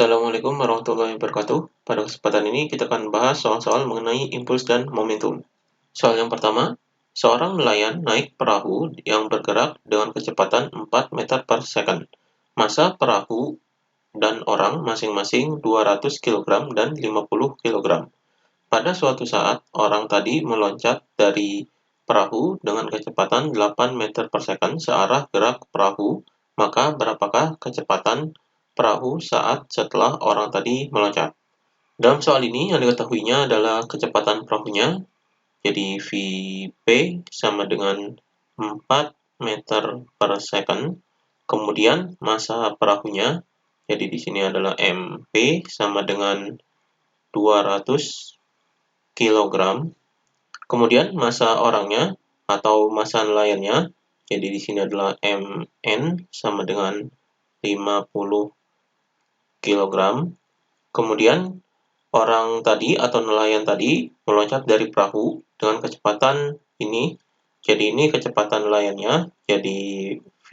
Assalamualaikum warahmatullahi wabarakatuh. Pada kesempatan ini kita akan bahas soal-soal mengenai impuls dan momentum. Soal yang pertama, seorang nelayan naik perahu yang bergerak dengan kecepatan 4 meter per second. Massa perahu dan orang masing-masing 200 kg dan 50 kg. Pada suatu saat, orang tadi meloncat dari perahu dengan kecepatan 8 meter per second searah gerak perahu, maka berapakah kecepatan perahu saat setelah orang tadi meloncat? Dalam soal ini yang diketahuinya adalah kecepatan perahunya, jadi Vp sama dengan 4 meter per second. Kemudian massa perahunya, jadi di sini adalah Mp sama dengan 200 kg. Kemudian massa orangnya atau massa nelayannya, jadi di sini adalah Mn sama dengan 50 kg. Kemudian orang tadi atau nelayan tadi meloncat dari perahu dengan kecepatan ini. Jadi ini kecepatan nelayannya, jadi V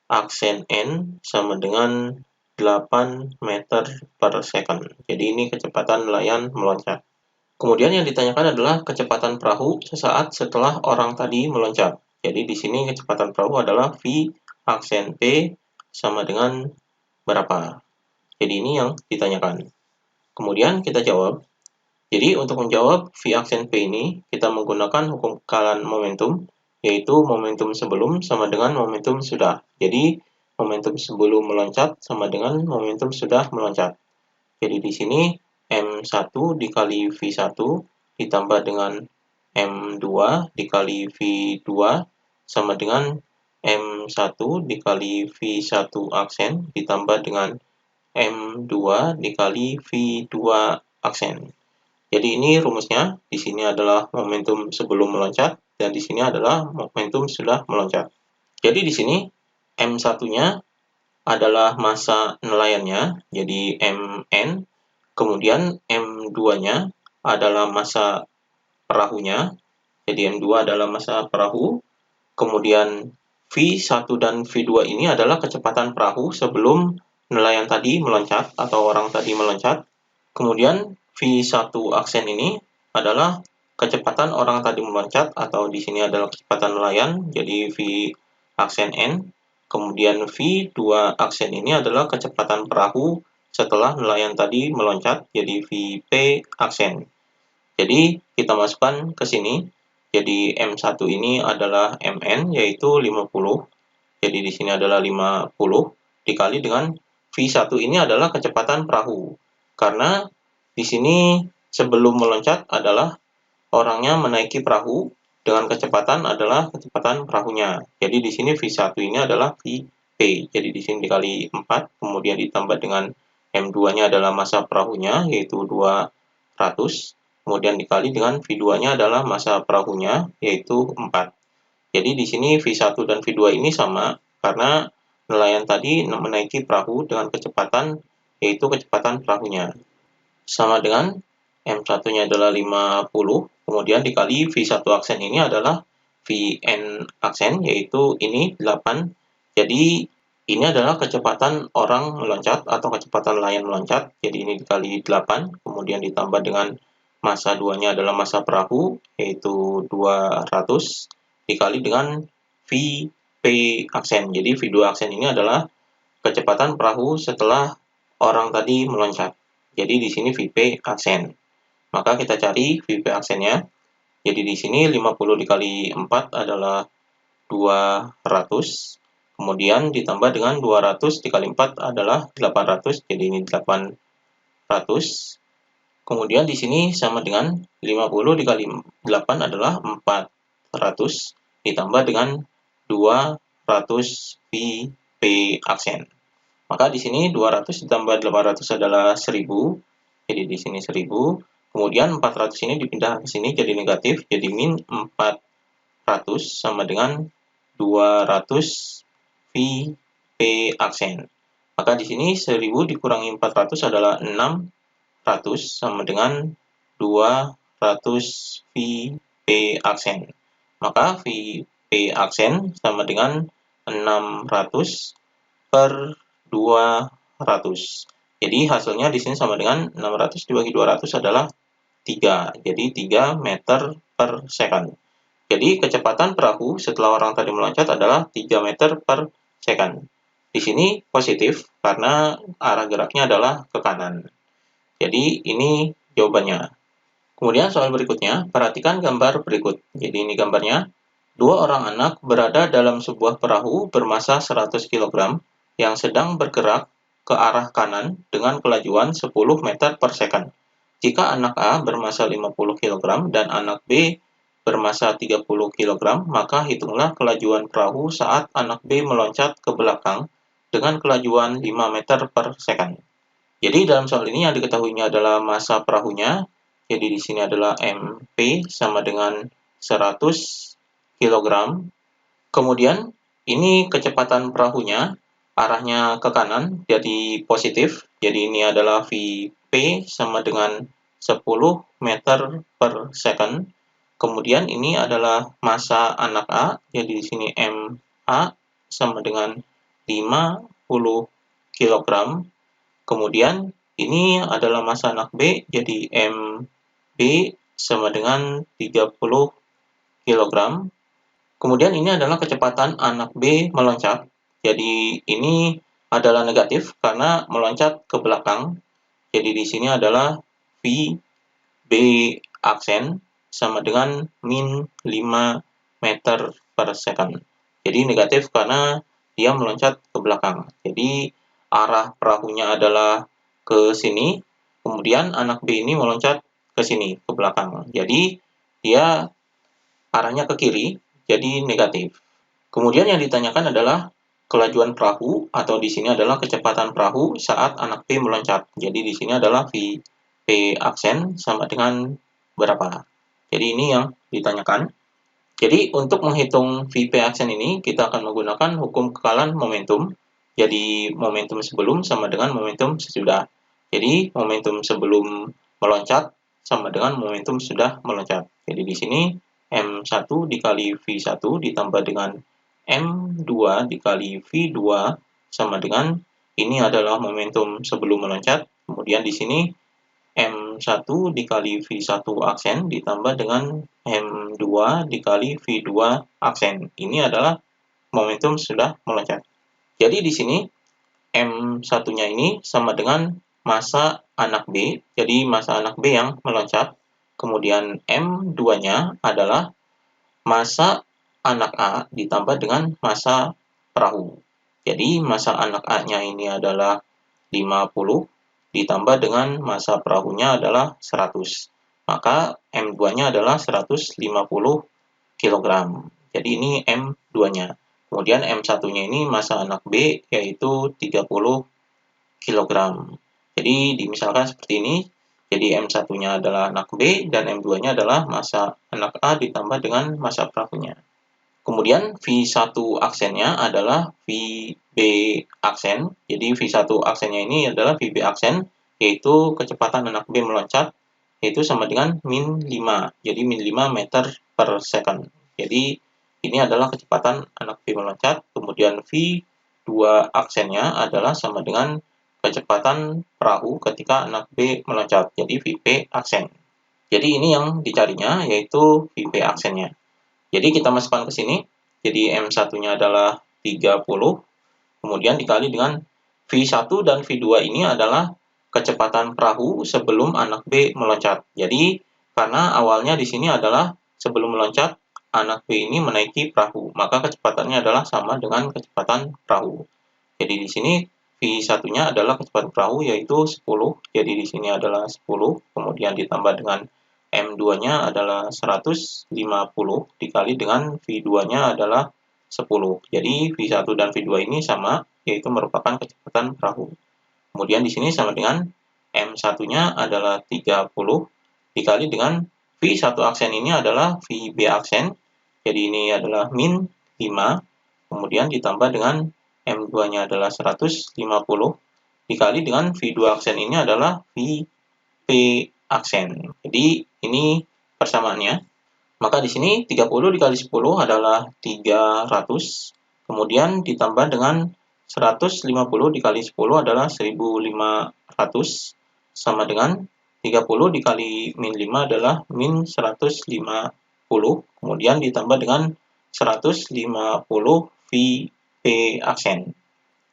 aksen N sama dengan 8 meter per second. Jadi ini kecepatan nelayan meloncat. Kemudian yang ditanyakan adalah kecepatan perahu sesaat setelah orang tadi meloncat. Jadi di sini kecepatan perahu adalah V aksen P sama dengan berapa. Jadi ini yang ditanyakan. Kemudian kita jawab. Jadi untuk menjawab V aksen P ini, kita menggunakan hukum kekalahan momentum, yaitu momentum sebelum sama dengan momentum sudah. Jadi momentum sebelum meloncat sama dengan momentum sudah meloncat. Jadi di sini M1 dikali V1 ditambah dengan M2 dikali V2 sama dengan M1 dikali V1 aksen ditambah dengan M2 dikali V2 aksen. Jadi ini rumusnya, di sini adalah momentum sebelum meloncat, dan di sini adalah momentum sudah meloncat. Jadi di sini M1-nya adalah massa nelayannya, jadi Mn, kemudian M2-nya adalah massa perahunya, jadi M2 adalah massa perahu, kemudian V1 dan V2 ini adalah kecepatan perahu sebelum nelayan tadi meloncat atau orang tadi meloncat. Kemudian V1 aksen ini adalah kecepatan orang tadi meloncat atau di sini adalah kecepatan nelayan, jadi V aksen N. Kemudian V2 aksen ini adalah kecepatan perahu setelah nelayan tadi meloncat, jadi Vp aksen. Jadi kita masukkan ke sini. Jadi M1 ini adalah Mn yaitu 50. Jadi di sini adalah 50 dikali dengan V1 ini adalah kecepatan perahu. Karena di sini sebelum meloncat adalah orangnya menaiki perahu dengan kecepatan adalah kecepatan perahunya. Jadi di sini V1 ini adalah Vp. Jadi di sini dikali 4, kemudian ditambah dengan M2-nya adalah massa perahunya yaitu 200. Kemudian dikali dengan V2-nya adalah massa perahunya yaitu 4. Jadi di sini V1 dan V2 ini sama karena nelayan tadi menaiki perahu dengan kecepatan yaitu kecepatan perahunya. Sama dengan M1-nya adalah 50, kemudian dikali V1 aksen ini adalah Vn aksen yaitu ini 8. Jadi ini adalah kecepatan orang meloncat atau kecepatan nelayan meloncat. Jadi ini dikali 8, kemudian ditambah dengan massa 2-nya adalah massa perahu yaitu 200 dikali dengan Vp aksen. Jadi V2 aksen ini adalah kecepatan perahu setelah orang tadi meloncat. Jadi di sini Vp aksen. Maka kita cari Vp aksennya. Jadi di sini 50 dikali 4 adalah 200. Kemudian ditambah dengan 200 dikali 4 adalah 800. Jadi ini 800. Kemudian di sini sama dengan 50 dikali 8 adalah 400 ditambah dengan 200 Vp aksen. Maka di sini 200 ditambah 800 adalah 1000. Jadi di sini 1000. Kemudian 400 ini dipindah ke sini jadi negatif. Jadi min 400 sama dengan 200 Vp aksen. Maka di sini 1000 dikurangi 400 adalah 600 sama dengan 200 Vp aksen. Maka Vp aksen sama dengan 600 per 200. Jadi hasilnya di sini sama dengan 600 dibagi 200 adalah 3. Jadi 3 meter per second. Jadi kecepatan perahu setelah orang tadi meloncat adalah 3 meter per second. Di sini positif karena arah geraknya adalah ke kanan. Jadi ini jawabannya. Kemudian soal berikutnya, perhatikan gambar berikut. Jadi ini gambarnya. Dua orang anak berada dalam sebuah perahu bermasa 100 kg yang sedang bergerak ke arah kanan dengan kelajuan 10 meter per second. Jika anak A bermasa 50 kg dan anak B bermasa 30 kg, maka hitunglah kelajuan perahu saat anak B meloncat ke belakang dengan kelajuan 5 meter per second. Jadi dalam soal ini yang diketahuinya adalah massa perahunya. Jadi di sini adalah MP sama dengan 100 kg. Kemudian ini kecepatan perahunya arahnya ke kanan jadi positif. Jadi ini adalah VP sama dengan 10 meter per second. Kemudian ini adalah massa anak A. Jadi di sini MA sama dengan 50 kg. Kemudian ini adalah massa anak B, jadi MB sama dengan 30 kg. Kemudian ini adalah kecepatan anak B meloncat. Jadi ini adalah negatif karena meloncat ke belakang. Jadi di sini adalah VB aksen sama dengan min 5 meter per second. Jadi negatif karena dia meloncat ke belakang. Jadi arah perahunya adalah ke sini, kemudian anak B ini meloncat ke sini, ke belakang. Jadi dia arahnya ke kiri, jadi negatif. Kemudian yang ditanyakan adalah kelajuan perahu atau di sini adalah kecepatan perahu saat anak B meloncat. Jadi di sini adalah VP aksen sama dengan berapa. Jadi ini yang ditanyakan. Jadi untuk menghitung VP aksen ini kita akan menggunakan hukum kekalan momentum. Jadi momentum sebelum sama dengan momentum sesudah. Jadi momentum sebelum meloncat sama dengan momentum sudah meloncat. Jadi di sini M1 dikali V1 ditambah dengan M2 dikali V2 sama dengan ini adalah momentum sebelum meloncat. Kemudian di sini M1 dikali V1 aksen ditambah dengan M2 dikali V2 aksen. Ini adalah momentum sudah meloncat. Jadi di sini M1-nya ini sama dengan massa anak B. Jadi massa anak B yang meloncat. Kemudian M2-nya adalah massa anak A ditambah dengan massa perahu. Jadi massa anak A-nya ini adalah 50 ditambah dengan massa perahunya adalah 100. Maka M2-nya adalah 150 kg. Jadi ini M2-nya. Kemudian M1-nya ini massa anak B yaitu 30 kg. Jadi dimisalkan seperti ini. Jadi M1-nya adalah anak B dan M2-nya adalah massa anak A ditambah dengan massa perahunya. Kemudian V1 aksennya adalah VB aksen. Jadi V1 aksennya ini adalah VB aksen, yaitu kecepatan anak B meloncat, yaitu sama dengan min 5. Jadi min 5 meter per second. Jadi ini adalah kecepatan anak B meloncat. Kemudian V2 aksennya adalah sama dengan kecepatan perahu ketika anak B meloncat. Jadi VP aksen. Jadi ini yang dicarinya, yaitu VP aksennya. Jadi kita masukkan ke sini. Jadi M1-nya adalah 30. Kemudian dikali dengan V1 dan V2 ini adalah kecepatan perahu sebelum anak B meloncat. Jadi karena awalnya di sini adalah sebelum meloncat, anak B ini menaiki perahu. Maka kecepatannya adalah sama dengan kecepatan perahu. Jadi di sini V1-nya adalah kecepatan perahu yaitu 10. Jadi di sini adalah 10. Kemudian ditambah dengan M2-nya adalah 150 dikali dengan V2-nya adalah 10. Jadi V1 dan V2 ini sama, yaitu merupakan kecepatan perahu. Kemudian di sini sama dengan M1-nya adalah 30 dikali dengan V1 aksen ini adalah VB aksen. Jadi ini adalah min 5. Kemudian ditambah dengan M2-nya adalah 150 dikali dengan V2 aksen ini adalah VP aksen. Jadi ini persamaannya. Maka di sini 30 dikali 10 adalah 300. Kemudian ditambah dengan 150 dikali 10 adalah 1500 sama dengan 30 dikali min 5 adalah min 150, kemudian ditambah dengan 150 V P aksen.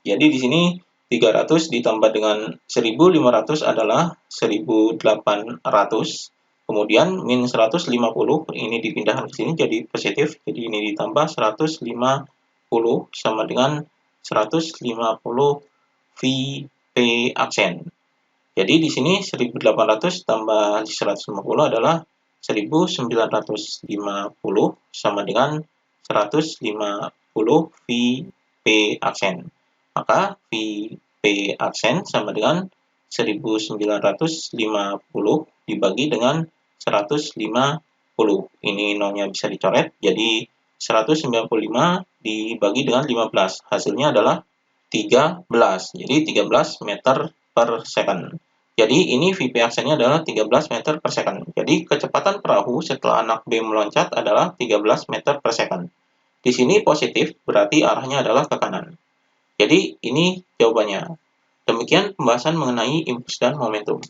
Jadi di sini 300 ditambah dengan 1500 adalah 1800. Kemudian min 150 ini dipindahkan ke sini jadi positif. Jadi ini ditambah 150 sama dengan 150 V P aksen. Jadi di sini 1800 tambah 150 adalah 1950 sama dengan 150 V P aksen. Maka V P aksen sama dengan 1950 dibagi dengan 150. Ini nolnya bisa dicoret, jadi 195 dibagi dengan 15. Hasilnya adalah 13. Jadi 13 meter per second. Jadi ini VP aksennya adalah 13 meter per second. Jadi kecepatan perahu setelah anak B meloncat adalah 13 meter per second. Di sini positif, berarti arahnya adalah ke kanan. Jadi ini jawabannya. Demikian pembahasan mengenai impuls dan momentum.